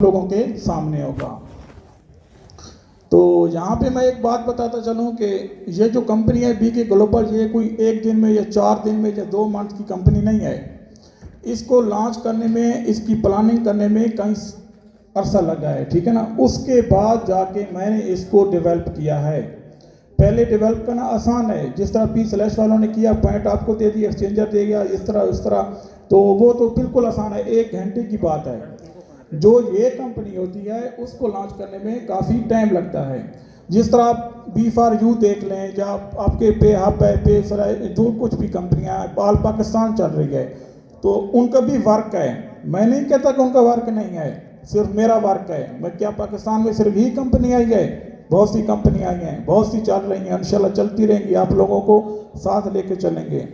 लोगों के सामने होगा। तो यहाँ पे मैं एक बात बताता चलूँ कि ये जो कंपनी है बीके ग्लोबल, ये कोई एक दिन में या 4 दिन में या 2 मंथ की कंपनी नहीं है। इसको लॉन्च करने में, इसकी प्लानिंग करने में कई अरसा लगा है, ठीक है ना। उसके बाद जाके मैंने इसको डेवलप किया है। पहले डेवलप करना आसान है, जिस तरह पी स्लैश वालों ने किया, पॉइंट आपको दे दिया, एक्सचेंजर दे दिया, इस तरह उस तरह, तो वो तो बिल्कुल आसान है, 1 घंटे की बात है। जो ये कंपनी होती है उसको लॉन्च करने में काफ़ी टाइम लगता है। जिस तरह आप B4U देख लें, या आपके पे हब है, पे सराय, जो कुछ भी कंपनियां ऑल पाकिस्तान चल रही है, तो उनका भी वर्क है। मैं नहीं कहता कि उनका वर्क नहीं है, सिर्फ मेरा वर्क है। मैं क्या, पाकिस्तान में सिर्फ ही कंपनी आई है? बहुत सी कंपनी आई हैं, बहुत सी चल रही हैं, इंशाल्लाह चलती रहेंगी, आप लोगों को साथ लेके चलेंगे।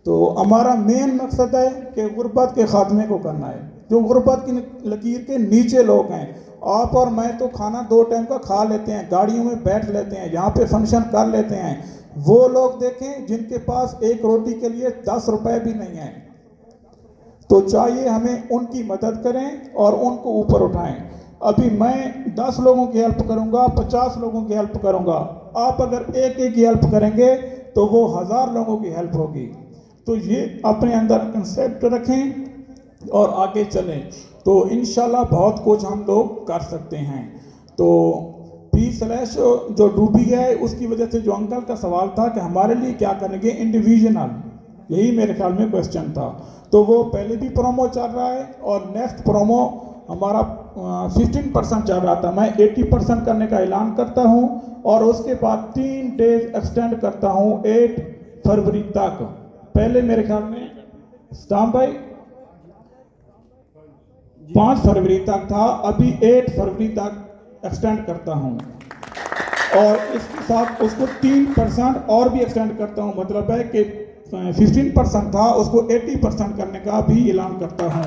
तो हमारा मेन मकसद है कि गुर्बत के खात्मे को करना है। जो गुर्बत की लकीर के नीचे लोग हैं, आप और मैं तो खाना 2 टाइम का खा लेते हैं, गाड़ियों में बैठ लेते हैं, यहाँ पे फंक्शन कर लेते हैं। वो लोग देखें जिनके पास एक रोटी के लिए 10 रुपए भी नहीं है। तो चाहिए हमें उनकी मदद करें और उनको ऊपर उठाएं। अभी मैं 10 लोगों की हेल्प करूंगा, 50 लोगों की हेल्प करूंगा। आप अगर एक एक की हेल्प करेंगे तो वो 1000 लोगों की हेल्प होगी। तो ये अपने अंदर कंसेप्ट रखें और आगे चलें, तो इंशाल्लाह बहुत कुछ हम लोग कर सकते हैं। तो पी स्लैश जो डूबी है, उसकी वजह से जो अंकल का सवाल था कि हमारे लिए क्या करेंगे इंडिविजुअल, यही मेरे ख्याल में क्वेश्चन था। तो वो पहले भी प्रोमो चल रहा है और नेक्स्ट प्रोमो हमारा 15% चल रहा था। मैं 80% करने का ऐलान करता हूँ और उसके बाद 3 डेज एक्सटेंड करता हूँ 8 फरवरी तक। पहले मेरे ख्याल में स्टाम भाई 5 फरवरी तक था, अभी 8 फरवरी तक एक्सटेंड करता हूँ और इसके साथ उसको 3% और भी एक्सटेंड करता हूँ। मतलब है कि 15% था, उसको 80% करने का भी ऐलान करता हूँ।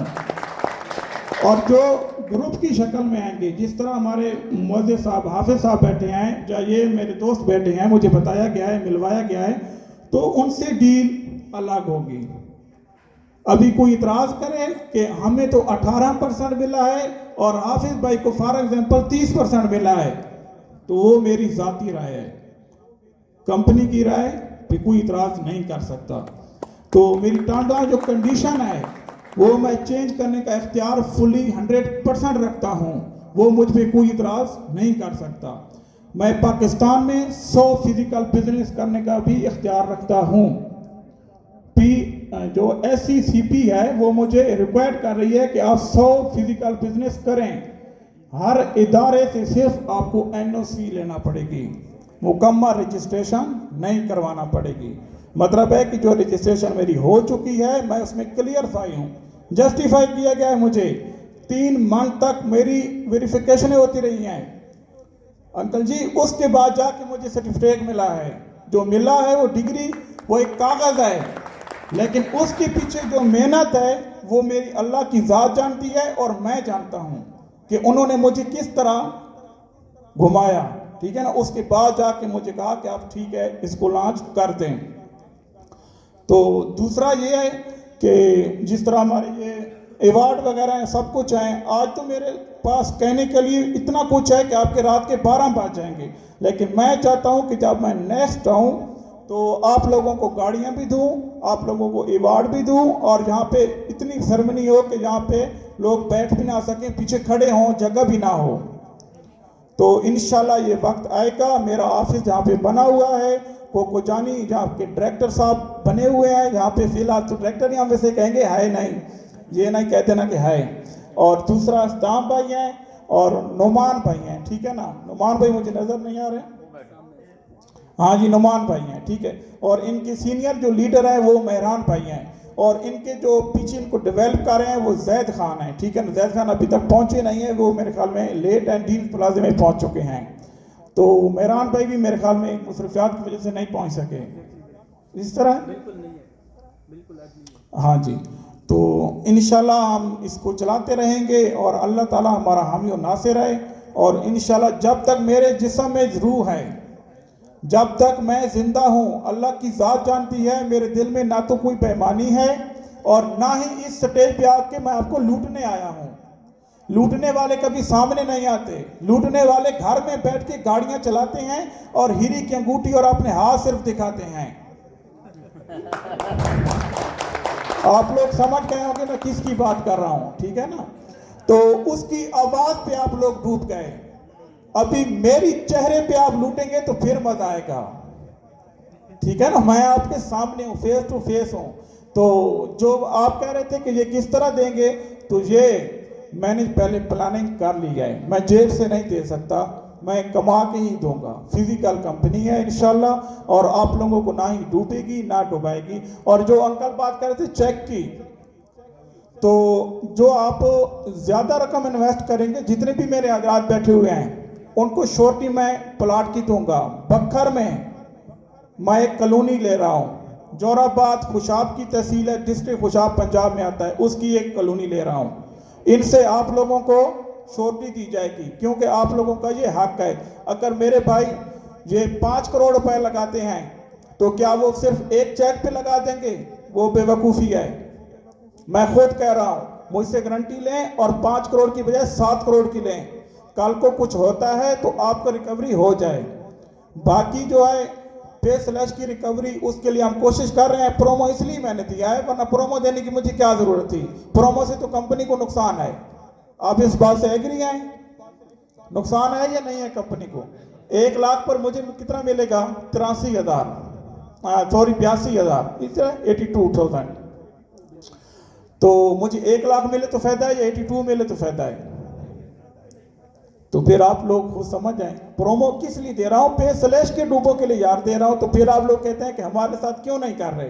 और जो ग्रुप की शक्ल में आएंगे, जिस तरह हमारे मुअज़्ज़िज़ साहब, हाफिज साहब बैठे हैं, या ये मेरे दोस्त बैठे हैं, मुझे बताया गया है, मिलवाया गया है, तो उनसे डील अलग होगी। अभी कोई इतराज़ करे कि हमें तो 18% मिला है और हाफिज भाई को फॉर एग्जाम्पल 30% मिला है, तो वो मेरी ज़ाती राय है। कंपनी की राय पे कोई इतराज़ नहीं कर सकता। तो मेरी टांडा जो कंडीशन है वो मैं चेंज करने का इख्तियार फुली 100% रखता हूँ, वो मुझ पर कोई इतराज़ नहीं कर सकता। मैं पाकिस्तान में 100 फिजिकल बिजनेस करने का भी इख्तियार रखता हूँ। जो SCCP है वो मुझे रिक्वायर्ड कर रही है कि आप 100 फिजिकल बिजनेस करें। हर इदारे से सिर्फ आपको NOC लेना पड़ेगी, मुकम्मल रजिस्ट्रेशन नहीं करवाना पड़ेगी। मतलब है कि जो रजिस्ट्रेशन मेरी हो चुकी है, मैं उसमें क्लियरफाई हूँ, जस्टिफाई किया गया है मुझे। 3 मंथ तक मेरी वेरिफिकेशनें होती रही हैं अंकल जी, उसके बाद जाके मुझे सर्टिफिकेट मिला है। जो मिला है वो डिग्री, वो एक कागज़ है, लेकिन उसके पीछे जो मेहनत है वो मेरी अल्लाह की ज़ात जानती है और मैं जानता हूँ कि उन्होंने मुझे किस तरह घुमाया, ठीक है ना। उसके बाद जाके मुझे कहा कि आप ठीक है इसको लॉन्च कर दें। तो दूसरा ये है कि जिस तरह हमारे ये अवार्ड वगैरह हैं, सब कुछ हैं, आज तो मेरे पास कहने के लिए इतना कुछ है कि आपके रात के 12 बज जाएंगे, लेकिन मैं चाहता हूँ कि जब मैं नेक्स्ट आऊँ तो आप लोगों को गाड़ियाँ भी दूँ, आप लोगों को अवार्ड भी दूँ, और यहाँ पे इतनी सेरेमनी हो कि जहाँ पे लोग बैठ भी ना सकें, पीछे खड़े हों, जगह भी ना हो। तो इंशाल्लाह ये वक्त आएगा। मेरा ऑफिस जहाँ पे बना हुआ है, कोको जानी जहाँ के डायरेक्टर साहब बने हुए हैं, यहाँ पे फिलहाल तो डायरेक्टर यहाँ वैसे कहेंगे है नहीं, ये नहीं कहते ना कि है। और दूसरा अस्ताम भाई हैं और नुमान भाई हैं, ठीक है ना। नुमान भाई मुझे नज़र नहीं आ रहे, हाँ जी नुमान भाई हैं, ठीक है। और इनके सीनियर जो लीडर हैं वो मेहरान भाई हैं, और इनके जो पीछे इनको डेवलप कर रहे हैं वो जैद खान है, ठीक है ना। जैद खान अभी तक पहुंचे नहीं है, वो मेरे ख्याल में लेट एंड डीन प्लाजे में पहुंच चुके हैं। तो मेहरान भाई भी मेरे ख्याल में मुसरफियात की वजह से नहीं पहुंच सके, इस तरह बिल्कुल। हाँ जी, तो इंशाल्लाह हम इसको चलाते रहेंगे और अल्लाह ताला हमारा हामी और नासिर है। और इंशाल्लाह जब तक मेरे जिस्म में रूह है, जब तक मैं जिंदा हूँ, अल्लाह की ज़ात जानती है, मेरे दिल में ना तो कोई बेईमानी है और ना ही इस स्टेज पे आके मैं आपको लूटने आया हूँ। लूटने वाले कभी सामने नहीं आते, लूटने वाले घर में बैठ के गाड़ियां चलाते हैं और हीरी की अंगूठी और अपने हाथ सिर्फ दिखाते हैं। आप लोग समझ गए होंगे मैं किसकी बात कर रहा हूं, ठीक है ना। तो उसकी आवाज पे आप लोग डूब गए। अभी मेरी चेहरे पे आप लूटेंगे तो फिर मजा आएगा, ठीक है ना। मैं आपके सामने हूं, फेस टू फेस हूं। तो जो आप कह रहे थे कि ये किस तरह देंगे, तो ये मैंने पहले प्लानिंग कर ली है। मैं जेब से नहीं दे सकता, मैं कमा के ही दूंगा। फिजिकल कंपनी है इंशाल्लाह, और आप लोगों को ना ही डूबेगी ना डुबाएगी। और जो अंकल बात कर रहे थे चेक की, तो जो आप ज्यादा रकम इन्वेस्ट करेंगे, जितने भी मेरे हजरात बैठे हुए हैं उनको श्योरिटी मैं प्लाट की दूंगा। बखर में मैं एक कॉलोनी ले रहा हूं, जोराबाद खुशाब की तहसील है, डिस्ट्रिक्ट खुशाब पंजाब में आता है, उसकी एक कॉलोनी ले रहा हूं। इनसे आप लोगों को श्योरिटी दी जाएगी, क्योंकि आप लोगों का ये हक है। अगर मेरे भाई ये 5 करोड़ रुपए लगाते हैं तो क्या वो सिर्फ एक चेक पे लगा देंगे? वो बेवकूफ़ी है। मैं खुद कह रहा हूं, मुझसे गारंटी लें और 5 करोड़ की बजाय 7 करोड़ की लें। कल को कुछ होता है तो आपको रिकवरी हो जाए। बाकी जो है पे स्लैश की रिकवरी, उसके लिए हम कोशिश कर रहे हैं। प्रोमो इसलिए मैंने दिया है, वरना प्रोमो देने की मुझे क्या जरूरत थी। प्रोमो से तो कंपनी को नुकसान है। आप इस बात से एग्री हैं? नुकसान है या नहीं है कंपनी को? 1 लाख पर मुझे कितना मिलेगा? 83,000, सॉरी 82,000, 82,000। तो मुझे 1 लाख मिले तो फायदा है या 82 मिले तो फायदा है? तो फिर आप लोग खुद समझ जाएं। प्रोमो किस लिए दे रहा हूं? पे स्लैश के डूबों के लिए यार दे रहा हूं। तो फिर आप लोग कहते हैं कि हमारे साथ क्यों नहीं कर रहे।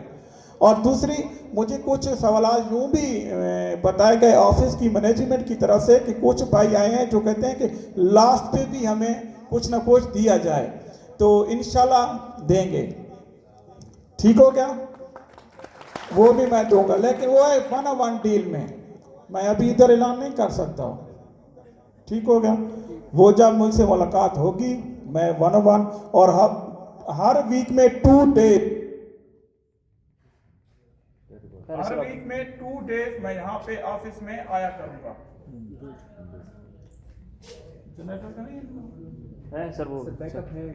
और दूसरी, मुझे कुछ सवाल यूं भी बताए गए ऑफिस की मैनेजमेंट की तरफ से कि कुछ भाई आए हैं जो कहते हैं कि लास्ट पे भी हमें कुछ ना कुछ दिया जाए। तो इंशाल्लाह देंगे, ठीक हो क्या? वो भी मैं दूंगा, लेकिन वो है 1-on-1 डील में, मैं अभी इधर ऐलान नहीं कर सकता हूं, ठीक हो गया। वो जब मुझसे मुलाकात होगी, मैं 1-on-1 और हर वीक में 2 डेज, हर वीक में 2 डेज मैं यहाँ पे ऑफिस में आया करूंगा। जनरेटर का नहीं है सर, वो बैकअप है।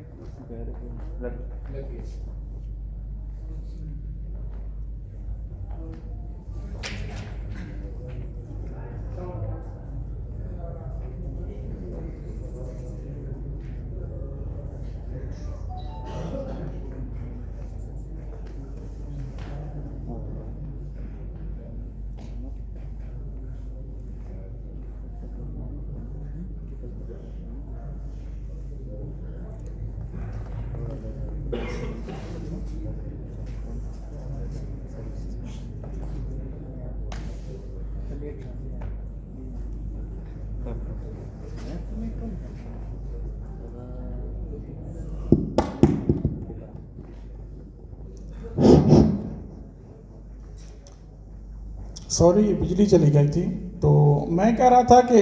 सॉरी, बिजली चली गई थी। तो मैं कह रहा था कि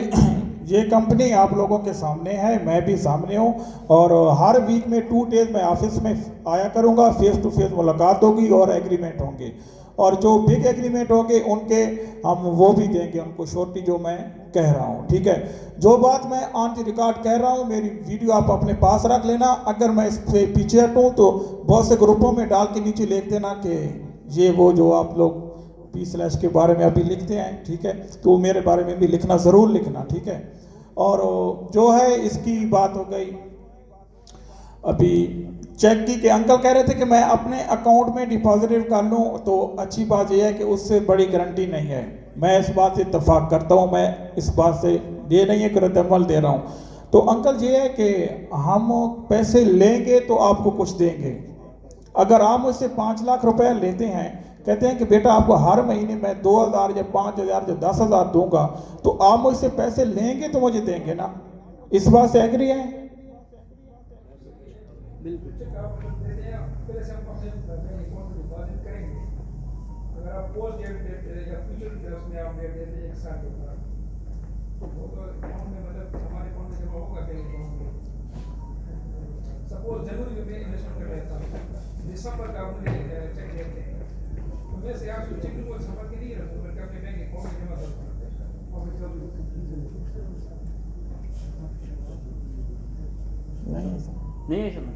ये कंपनी आप लोगों के सामने है, मैं भी सामने हूँ, और हर वीक में 2 डेज मैं ऑफिस में आया करूँगा। फेस टू फेस मुलाकात होगी और एग्रीमेंट होंगे, और जो बिग एग्रीमेंट होंगे उनके हम वो भी देंगे उनको श्योरिटी, जो मैं कह रहा हूँ, ठीक है। जो बात मैं ऑन द रिकॉर्ड कह रहा हूँ, मेरी वीडियो आप अपने पास रख लेना। अगर मैं इससे पीछे हटूँ तो बहुत से ग्रुपों में डाल के नीचे लिख देना कि ये वो जो आप लोग पी स्लैश के बारे में अभी लिखते हैं, ठीक है, तो मेरे बारे में भी लिखना, ज़रूर लिखना, ठीक है। और जो है इसकी बात हो गई अभी चेक की, के अंकल कह रहे थे कि मैं अपने अकाउंट में डिपॉजिट कर लूँ, तो अच्छी बात यह है कि उससे बड़ी गारंटी नहीं है। मैं इस बात से इत्तेफाक करता हूँ, मैं इस बात से ये नहीं है कि रद्द-ए-अमल दे रहा हूँ। तो अंकल ये है कि हम पैसे लेंगे तो आपको कुछ देंगे। अगर आप मुझसे 5 लाख रुपए लेते हैं, कहते हैं कि बेटा आपको हर महीने मैं 2,000 या 5,000 या 10,000 दूंगा, तो आप मुझसे पैसे लेंगे तो मुझे देंगे ना। इस बात से एग्री है? अगर आप पोस्ट डेट देते हैं या फ्यूचर डेट्स में आप डेट देते हैं 1 साल के ऊपर, तो वो तो अकाउंट में, मतलब हमारे अकाउंट में जमा होगा बैंक अकाउंट में। सपोज जनवरी में इन्वेस्टमेंट कर रहा था, दिसंबर का मुझे चेक देते हैं, तो मैं से आप चेक को संभाल के नहीं रखूँ, बल्कि अपने बैंक अकाउंट में जमा करूँगा। नहीं है समझ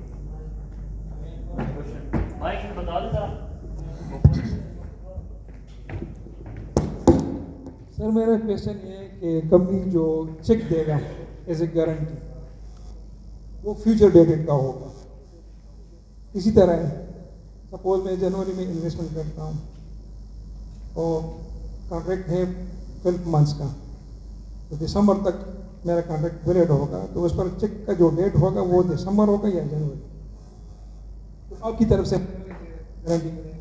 माइक में बता दो जरा। सर मेरा क्वेश्चन ये है कि कंपनी जो चेक देगा एज ए गारंटी वो फ्यूचर डेटेड का होगा। इसी तरह सपोज मैं जनवरी में इन्वेस्टमेंट करता हूँ और कॉन्ट्रैक्ट है 12 मंथ्स का, तो दिसंबर तक मेरा कॉन्ट्रैक्ट पीरियड होगा, तो उस पर चेक का जो डेट होगा वो दिसंबर होगा या जनवरी, तो आपकी तरफ से गारंटी मिलेगा।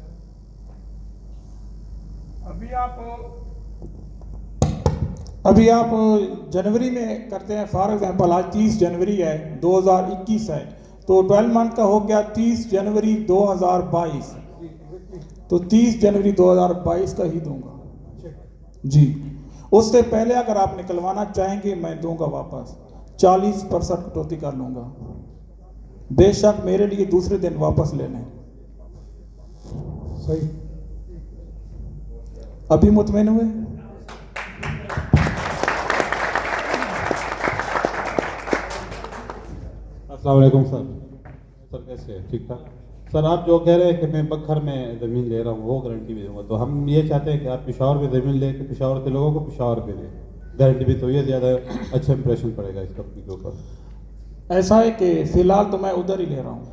अभी आप जनवरी में करते हैं, फॉर एग्जांपल आज 30 जनवरी है 2021 है, तो 12 मंथ का हो गया 30 जनवरी 2022, तो 30 जनवरी 2022 का ही दूंगा जी। उससे पहले अगर आप निकलवाना चाहेंगे मैं दूंगा वापस, 40% कटौती कर लूंगा, बेशक मेरे लिए दूसरे दिन वापस ले लें। सही। अभी मुतमईन हुए? अस्सलाम वालेकुम सर कैसे हैं? ठीक ठाक सर। आप जो कह रहे हैं कि मैं बखर में ज़मीन ले रहा हूँ वो गारंटी भी दूंगा, तो हम ये चाहते हैं कि आप पेशावर में ज़मीन ले के पेशावर के लोगों को पेशावर पे दें गारंटी भी, तो ये ज़्यादा अच्छा इंप्रेशन पड़ेगा इस कंपनी के ऊपर। ऐसा है कि फ़िलहाल तो मैं उधर ही ले रहा हूँ,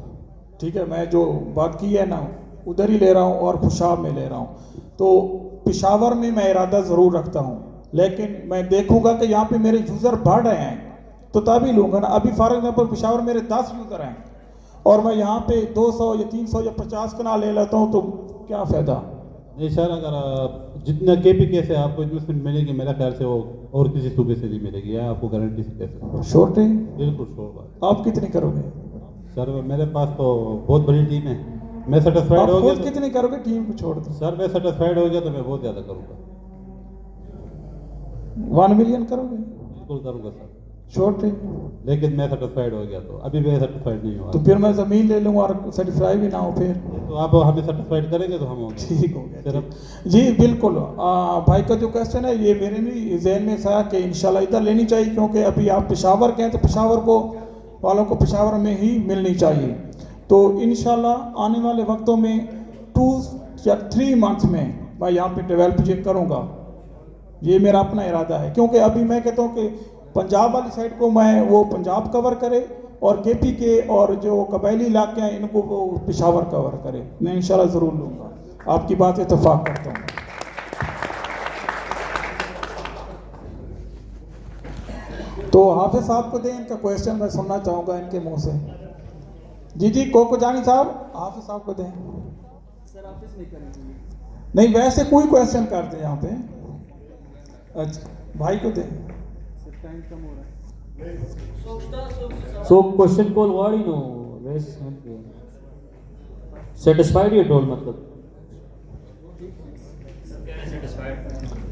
ठीक है, मैं जो बात की है ना उधर ही ले रहा हूँ और खुशाब में ले रहा हूँ। तो पेशावर में मैं इरादा ज़रूर रखता हूँ, लेकिन मैं देखूँगा कि यहाँ पे मेरे यूज़र बढ़ रहे हैं तो तभी लूँगा ना। अभी फॉर एग्जाम्पल पेशावर मेरे 10 यूज़र हैं और मैं यहाँ पे 200 या 300 या 50 कना ले लेता हूँ, तो क्या फ़ायदा। नहीं सर, अगर जितना KPK से आपको इन्वेस्टमेंट मिलेगी मेरे ख्याल से वो और किसी सूबे से नहीं मिलेगी, या आपको गारंटी से कैसे? श्योर थे? बिल्कुल श्योर बात। आप कितनी करोगे? सर मेरे पास तो बहुत बड़ी टीम है, मैं सेटिस्फाइड आप हो गया खुद कितनी करोगे? टीम को छोड़ दो। सर मैं सेटिस्फाइड हो गया तो मैं बहुत ज़्यादा करूँगा। 1 मिलियन करोगे? बिल्कुल करूँगा सर, श्योर थे? लेकिन मैं सेटिस्फाइड हो गया, तो अभी मैं सेटिस्फाइड नहीं हुआ। तो फिर मैं ज़मीन ले लूँगा और सेटिस्फाई भी ना हो फिर। तो आप हमें सेटिस्फाइड करेंगे तो हम होंगे। ठीक हो गया सिर्फ जी, बिल्कुल। भाई का जो क्वेश्चन है ये मेरे भी जहन में था कि इंशाल्लाह इधर लेनी चाहिए, क्योंकि अभी आप पेशावर के हैं तो पेशावर को वालों को पेशावर में ही मिलनी चाहिए। तो इंशाल्लाह आने वाले वक्तों में 2 या 3 मंथ में मैं यहाँ पे डेवलप ये करूँगा, ये मेरा अपना इरादा है। क्योंकि अभी मैं कहता हूँ कि पंजाब वाली साइड को मैं वो पंजाब कवर करे और KPK और जो कबायली इलाके हैं इनको वो पेशावर कवर करे। मैं इंशाल्लाह ज़रूर लूँगा, आपकी बात इत्तेफाक करता हूँ। तो हाफिज साहब को दें, इनका क्वेश्चन मैं सुनना चाहूँगा इनके मुंह से। जी कोको जानी साहब, हाफिज साहब को दें। सर ऑफिस नहीं करेंगे? नहीं, वैसे कोई क्वेश्चन कर दें यहाँ पे। अच्छा भाई को दें। टाइम कम हो रहा है। So question call what you know? Yes, satisfied you told मतलब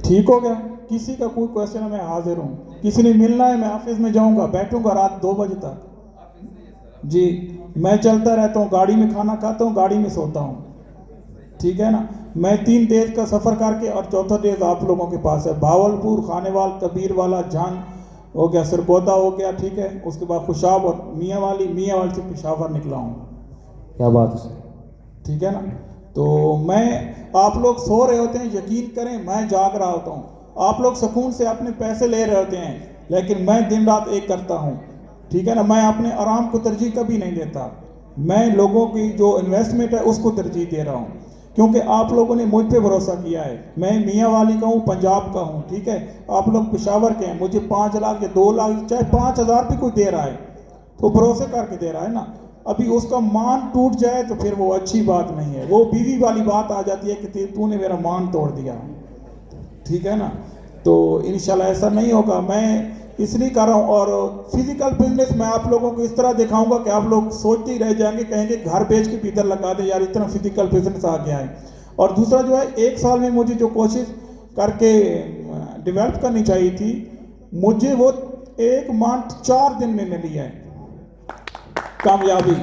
ठीक हो गया। किसी का कोई क्वेश्चन है मैं हाजिर हूँ, किसी ने मिलना है मैं ऑफिस में जाऊँगा, बैठूँगा रात 2 बजे तक जी। मैं चलता रहता हूँ, गाड़ी में खाना खाता हूँ, गाड़ी में सोता हूँ, ठीक है ना। मैं 3 देश का सफ़र करके और चौथा देश आप लोगों के पास है, भावलपुर, खानेवाल, कबीरवाला, जंग हो गया, सरगोदा हो गया, ठीक है। उसके बाद खुशाब और मियाँ वाली से पेशावर निकला हूँ। क्या बात है, ठीक है ना। तो मैं, आप लोग सो रहे होते हैं, यकीन करें मैं जाग रहा होता हूँ। आप लोग सुकून से अपने पैसे ले रहे होते हैं, लेकिन मैं दिन रात एक करता हूँ, ठीक है ना। मैं अपने आराम को तरजीह कभी नहीं देता, मैं लोगों की जो इन्वेस्टमेंट है उसको तरजीह दे रहा हूँ, क्योंकि आप लोगों ने मुझ पे भरोसा किया है। मैं मियाँ वाली का हूँ, पंजाब का हूँ, ठीक है। आप लोग पेशावर के हैं, मुझे 5 लाख या 2 लाख चाहे 5,000 भी कोई दे रहा है तो भरोसे करके दे रहा है ना। अभी उसका मान टूट जाए तो फिर वो अच्छी बात नहीं है, वो बीवी वाली बात आ जाती है कि तूने मेरा मान तोड़ दिया, ठीक है ना। तो इंशाल्लाह ऐसा नहीं होगा, मैं इसलिए कर रहा हूँ। और फिजिकल बिजनेस मैं आप लोगों को इस तरह दिखाऊंगा कि आप लोग सोचते ही रह जाएंगे, कहेंगे घर बेच के भी इधर लगा दे यार, इतना फिजिकल बिजनेस आ गया है। और दूसरा जो है, 1 साल में मुझे जो कोशिश करके डेवलप करनी चाहिए थी, मुझे वो 1 मंथ 4 दिन में मिली है कामयाबी।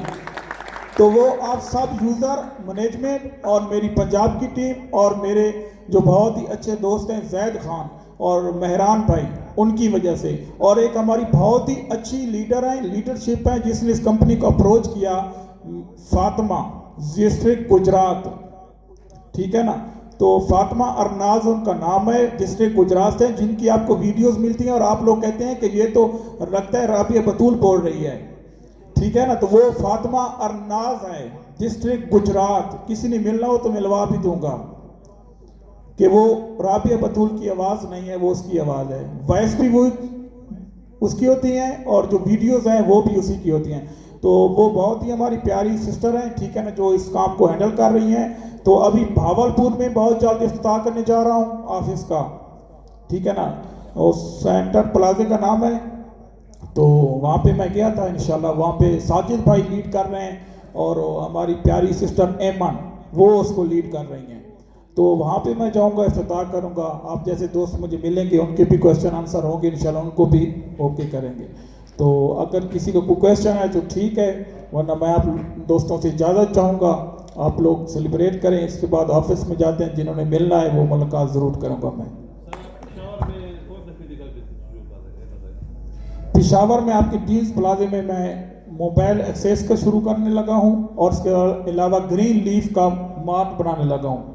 तो वो आप सब यूज़र, मैनेजमेंट और मेरी पंजाब की टीम और मेरे जो बहुत ही अच्छे दोस्त हैं जैद खान, और मेहरान भाई, उनकी वजह से, और एक हमारी बहुत ही अच्छी लीडर है, लीडरशिप है, जिसने इस कंपनी को अप्रोच किया, फातिमा, डिस्ट्रिक्ट गुजरात, ठीक है ना। तो फातिमा अरनाज उनका नाम है, डिस्ट्रिक्ट गुजरात से, जिनकी आपको वीडियोस मिलती हैं और आप लोग कहते हैं कि ये तो लगता है राबिया बतूल बोल रही है, ठीक है ना। तो वो फातिमा अरनाज है, डिस्ट्रिक्ट गुजरात। किसी ने मिलना हो तो मिलवा भी दूंगा कि वो राबिया बतूल की आवाज़ नहीं है, वो उसकी आवाज़ है। वॉइस भी वो उसकी होती हैं और जो वीडियोस हैं वो भी उसी की होती हैं। तो वो बहुत ही हमारी प्यारी सिस्टर हैं, ठीक है ना, जो इस काम को हैंडल कर रही हैं। तो अभी भावलपुर में बहुत जल्द इफ्तिताह करने जा रहा हूँ ऑफिस का, ठीक है ना, और सेंटर प्लाजे का नाम है। तो वहाँ पे मैं गया था, इंशाल्लाह वहाँ पे साजिद भाई लीड कर रहे हैं और हमारी प्यारी सिस्टर एमन वो उसको लीड कर रही हैं। तो वहाँ पे मैं जाऊँगा, इफ्तिताह करूँगा। आप जैसे दोस्त मुझे मिलेंगे, उनके भी क्वेश्चन आंसर होंगे इंशाल्लाह, उनको भी ओके करेंगे। तो अगर किसी को कोई क्वेश्चन है तो ठीक है, वरना मैं आप दोस्तों से इजाज़त चाहूँगा। आप लोग सेलिब्रेट करें, इसके बाद ऑफिस में जाते हैं, जिन्होंने मिलना है वो मुलाकात ज़रूर करूँगा मैं। पेशावर में आपके डील्स प्लाजे में मैं मोबाइल एक्सेस का शुरू करने लगा हूँ और उसके अलावा ग्रीन लीफ का मार्ट बनाने लगा हूँ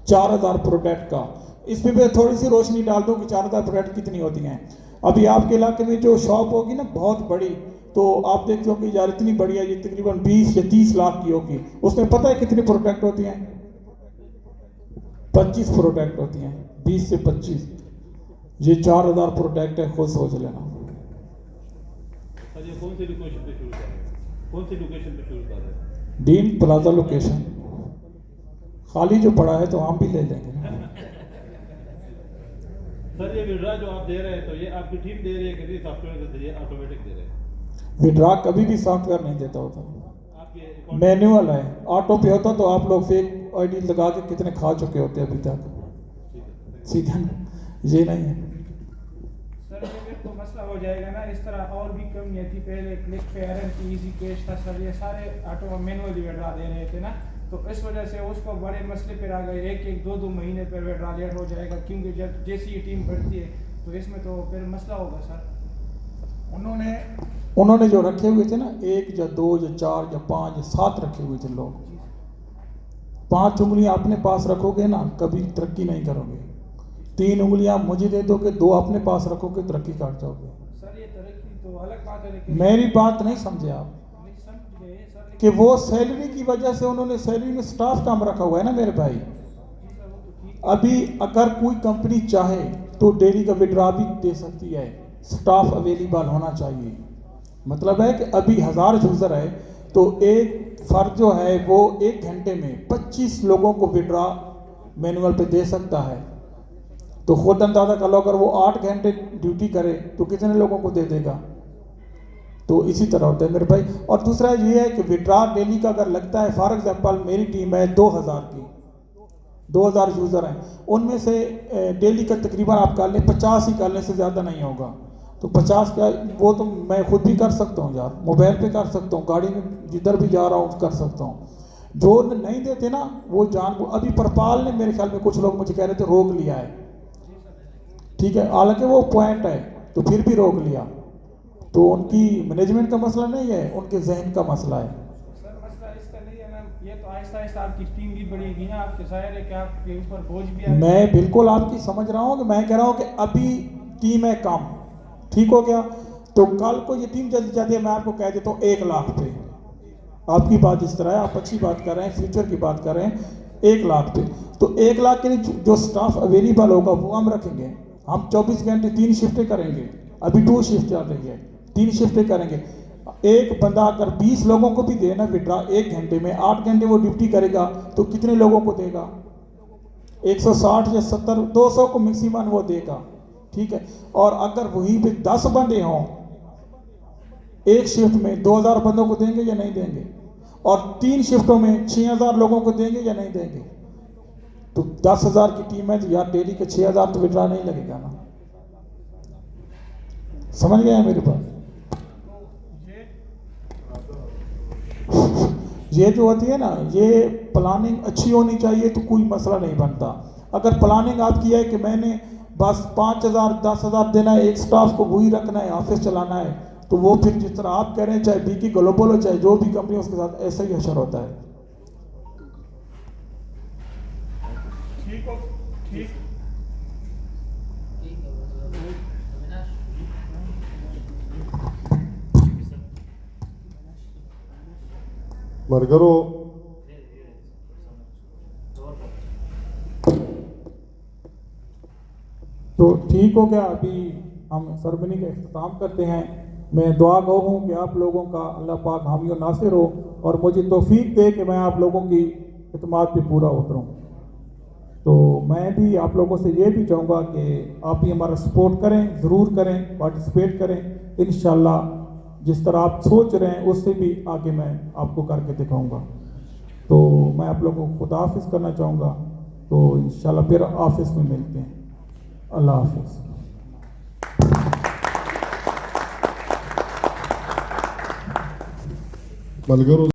4000 प्रोडक्ट का। इसमें मैं थोड़ी सी रोशनी डाल दूँ कि 4000 प्रोडक्ट कितनी होती हैं। अभी आपके इलाके में जो शॉप होगी ना बहुत बड़ी, तो आप देखते हो कि यार इतनी बड़ी है, ये तकरीबन 20 या 30 लाख की होगी। उसमें पता है कितनी प्रोडक्ट होती हैं? 25 प्रोडक्ट होती हैं, 20 से 25। ये 4000 प्रोडक्ट है, खुद सोच लेना। ये कौन सी लोकेशन पे शुरू कर रहे हैं? कौन सी लोकेशन पे शुरू कर रहे हैं? डीन प्लाजा लोकेशन खाली जो पड़ा है तो हम भी ले लेंगे। सर ये विड्रा जो आप दे रहे हैं, तो ये आपकी टीम दे रही है कि सॉफ्टवेयर के जरिए ऑटोमेटिक दे रहे हैं? विड्रा कभी भी सॉफ्टवेयर नहीं देता होता, आपके मैनुअल है। ऑटो पे होता तो आप लोग फेक आईडी लगा के कितने खा चुके होते अभी तक, ठीक है ना, ये नहीं है। सर ये फिर तो मसला हो जाएगा ना, इस तरह और भी कमियाँ थी। पहले क्लिक पे एरर थी, इजी कैश था, सर ये सारे ऑटो मैनुअली विड्रा दे रहे थे ना, तो इस वजह से उसको बड़े मसले पर आ गए। एक 2 महीने पर विड्रा लेट हो जाएगा, क्योंकि जब जैसी ये टीम बढ़ती है तो इसमें तो फिर मसला होगा सर। उन्होंने जो रखे हुए थे ना, 1 या 2 या 4 या 5 या 7 रखे हुए थे लोग। 5 उंगलियां अपने पास रखोगे ना कभी तरक्की नहीं करोगे। 3 उंगलियां मुझे दे दोगे, 2 अपने पास रखोगे, तरक्की कर जाओगे। सर ये तरक्की तो अलग बात है, लेकिन मेरी बात नहीं समझे आप नहीं समझ गए सर, कि वो सैलरी की वजह से उन्होंने सैलरी में स्टाफ कम रखा हुआ है ना मेरे भाई। जी सर वो तो ठीक। अभी अगर कोई कंपनी चाहे तो डेली का विड्रा भी दे सकती है, स्टाफ अवेलेबल होना चाहिए। मतलब है कि अभी 1000 यूज़र है तो एक फर्द जो है वो 1 घंटे में 25 लोगों को विड्रा मैनुअल पे दे सकता है। तो खुद अंदाज़ा कर लो, अगर वो 8 घंटे ड्यूटी करे तो कितने लोगों को दे देगा। तो इसी तरह होता है मेरे भाई। और दूसरा ये है कि विड्रा डेली का अगर लगता है, फॉर एग्जांपल मेरी टीम है 2000 की, 2000 यूज़र हैं, उनमें से डेली का तकरीबन आप कर लें 50 ही करने से ज़्यादा नहीं होगा। तो 50 का वो तो मैं खुद भी कर सकता हूँ यार, मोबाइल पे कर सकता हूँ, गाड़ी में जिधर भी जा रहा हूँ कर सकता हूँ। जो नहीं देते ना वो अभी परपाल ने मेरे ख्याल में कुछ लोग मुझे कह रहे थे रोक लिया है, ठीक है, हालांकि वो पॉइंट है तो फिर भी रोक लिया। तो उनकी मैनेजमेंट का मसला नहीं है, उनके जहन का मसला है। सर मसला इसका नहीं है ना, ये तो आहिस्ता आहिस्ता आपकी टीम भी बढ़ेगी ना, आपके जाहिर है कि आपके ऊपर बोझ भी आएगा। मैं बिल्कुल आपकी समझ रहा हूँ कि मैं कह रहा हूँ कि अभी टीम है कम, ठीक हो गया। तो कल को ये टीम चलती जाती है, मैं आपको कह देता हूँ 1 लाख पे। आपकी बात इस तरह है, आप अच्छी बात कर रहे हैं, फ्यूचर की बात कर रहे हैं, 1 लाख पे। तो 1 लाख के लिए जो स्टाफ अवेलेबल होगा वो हम रखेंगे। हम 24 घंटे 3 शिफ्टें करेंगे, अभी 2 शिफ्ट चल रही है, 3 शिफ्टें करेंगे। एक बंदा अगर 20 लोगों को भी देना विड्रा 1 घंटे में, 8 घंटे वो ड्यूटी करेगा तो कितने लोगों को देगा? 160 या 70, 200 को मैक्सिमम वो देगा, ठीक है। और अगर वहीं पे 10 बंदे हों एक शिफ्ट में, 2000 बंदों को देंगे या नहीं देंगे? और 3 शिफ्टों में 6000 लोगों को देंगे या नहीं देंगे? तो 10,000 की टीम है तो यार डेली के 6000 तो विड्रा नहीं लगेगा ना। समझ गए मेरे पास? ये जो होती है ना, ये प्लानिंग अच्छी होनी चाहिए तो कोई मसला नहीं बनता। अगर प्लानिंग आप किया है कि मैंने बस 5,000 10,000 देना है, एक स्टाफ को वही रखना है, ऑफिस चलाना है, तो वो फिर जिस तरह आप कह रहे हैं, चाहे बीकी ग्लोबल हो चाहे जो भी कंपनी हो, उसके साथ ऐसा ही हशर होता है। ठीक हो, ठीक। मरगरो तो ठीक हो गया, अभी हम सरमनी का इख्तिताम करते हैं। मैं दुआ गो हूँ कि आप लोगों का अल्लाह पाक हामी और नासिर हो और मुझे तौफीक दे कि मैं आप लोगों की खिदमत पे पूरा उतरूँ। तो मैं भी आप लोगों से ये भी चाहूँगा कि आप भी हमारा सपोर्ट करें, ज़रूर करें, पार्टिसिपेट करें। इंशाल्लाह जिस तरह आप सोच रहे हैं उससे भी आगे मैं आपको करके दिखाऊँगा। तो मैं आप लोगों को खुदा हाफिज़ करना चाहूँगा। तो इंशाल्लाह फिर ऑफिस में मिलते हैं। अल्लाह हाफिज़। मलगरो